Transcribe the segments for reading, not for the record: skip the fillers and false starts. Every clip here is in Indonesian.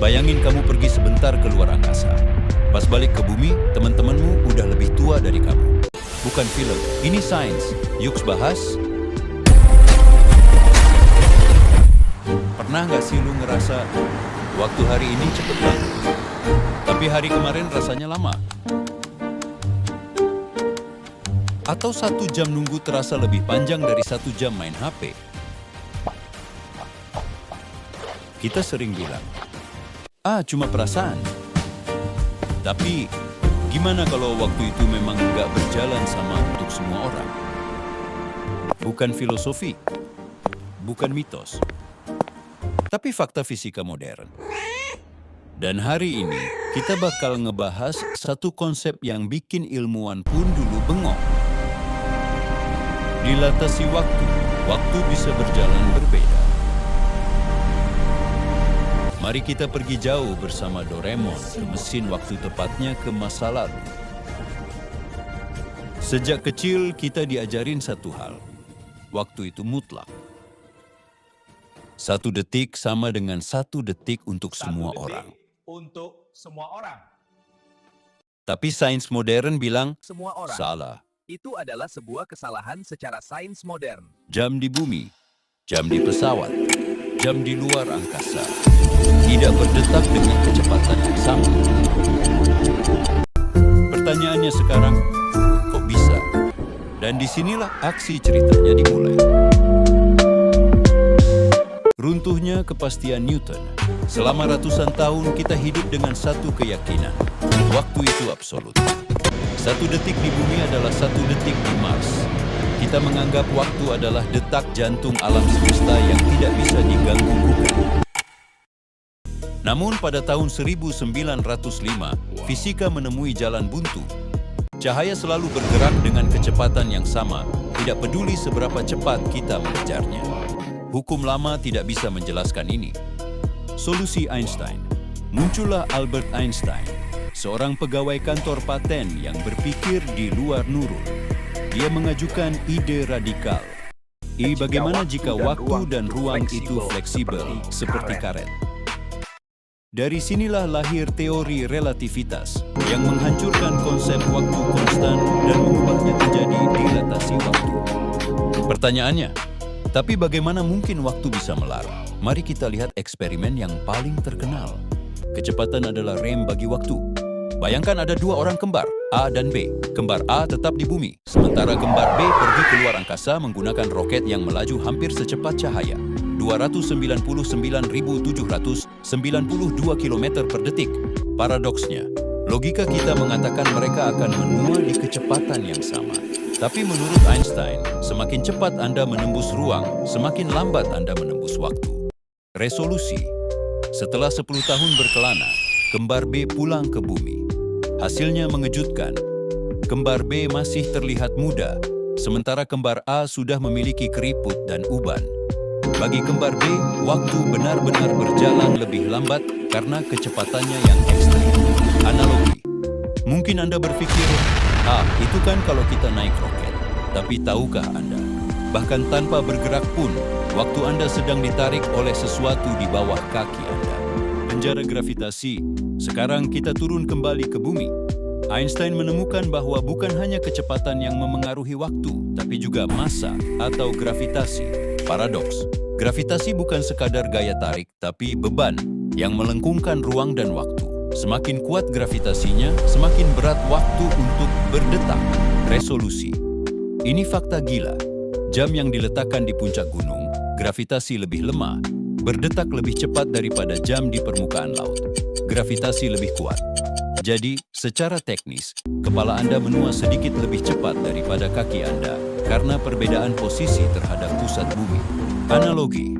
Bayangin kamu pergi sebentar ke luar angkasa. Pas balik ke bumi, teman-temanmu udah lebih tua dari kamu. Bukan film, ini sains. Yuk bahas. Pernah nggak sih lu ngerasa waktu hari ini cepet banget, tapi hari kemarin rasanya lama? Atau 1 jam nunggu terasa lebih panjang dari 1 jam main HP? Kita sering bilang, cuma perasaan. Tapi, gimana kalau waktu itu memang nggak berjalan sama untuk semua orang? Bukan filosofi, bukan mitos, tapi fakta fisika modern. Dan hari ini, kita bakal ngebahas satu konsep yang bikin ilmuwan pun dulu bengong. Dilatasi waktu bisa berjalan berbeda. Mari kita pergi jauh bersama Doraemon ke mesin waktu, tepatnya ke masa lalu. Sejak kecil kita diajarin satu hal, waktu itu mutlak. 1 detik sama dengan 1 detik untuk semua orang. Tapi sains modern bilang, semua orang. salah. Itu adalah sebuah kesalahan secara sains modern. Jam di bumi, jam di pesawat, jam di luar angkasa tidak berdetak dengan kecepatan yang sama. Pertanyaannya sekarang, kok bisa? Dan disinilah aksi ceritanya dimulai. Runtuhnya kepastian Newton. Selama ratusan tahun kita hidup dengan satu keyakinan, waktu itu absolut. 1 detik di bumi adalah 1 detik di Mars. Kita menganggap waktu adalah detak jantung alam semesta yang tidak bisa diganggu gugat. Namun pada tahun 1905, fisika menemui jalan buntu. Cahaya selalu bergerak dengan kecepatan yang sama, tidak peduli seberapa cepat kita mengejarnya. Hukum lama tidak bisa menjelaskan ini. Solusi Einstein. Muncullah Albert Einstein, seorang pegawai kantor paten yang berpikir di luar nurul. Dia mengajukan ide radikal. Bagaimana jika waktu dan ruang itu fleksibel seperti karet? Dari sinilah lahir teori relativitas yang menghancurkan konsep waktu konstan dan mengubahnya menjadi dilatasi waktu. Pertanyaannya, tapi bagaimana mungkin waktu bisa melarang? Mari kita lihat eksperimen yang paling terkenal. Kecepatan adalah rem bagi waktu. Bayangkan ada 2 orang kembar, A dan B. Kembar A tetap di bumi, sementara kembar B pergi ke luar angkasa menggunakan roket yang melaju hampir secepat cahaya, 299.792 km per detik. Paradoksnya, logika kita mengatakan mereka akan menua di kecepatan yang sama. Tapi menurut Einstein, semakin cepat Anda menembus ruang, semakin lambat Anda menembus waktu. Resolusi. Setelah 10 tahun berkelana, kembar B pulang ke bumi. Hasilnya mengejutkan. Kembar B masih terlihat muda, sementara kembar A sudah memiliki keriput dan uban. Bagi kembar B, waktu benar-benar berjalan lebih lambat karena kecepatannya yang ekstrim. Analogi. Mungkin Anda berpikir, itu kan kalau kita naik roket. Tapi tahukah Anda, bahkan tanpa bergerak pun, waktu Anda sedang ditarik oleh sesuatu di bawah kaki Anda. Penjara gravitasi. Sekarang kita turun kembali ke bumi. Einstein menemukan bahwa bukan hanya kecepatan yang memengaruhi waktu, tapi juga massa atau gravitasi. Paradoks. Gravitasi bukan sekadar gaya tarik, tapi beban yang melengkungkan ruang dan waktu. Semakin kuat gravitasinya, semakin berat waktu untuk berdetak. Resolusi. Ini fakta gila. Jam yang diletakkan di puncak gunung, gravitasi lebih lemah, berdetak lebih cepat daripada jam di permukaan laut. Gravitasi lebih kuat. Jadi, secara teknis, kepala Anda menua sedikit lebih cepat daripada kaki Anda karena perbedaan posisi terhadap pusat bumi. Analogi.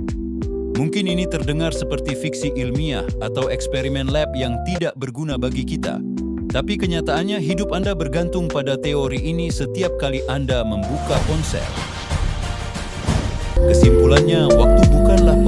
Mungkin ini terdengar seperti fiksi ilmiah atau eksperimen lab yang tidak berguna bagi kita. Tapi kenyataannya hidup Anda bergantung pada teori ini setiap kali Anda membuka ponsel. Kesimpulannya, waktu bukanlah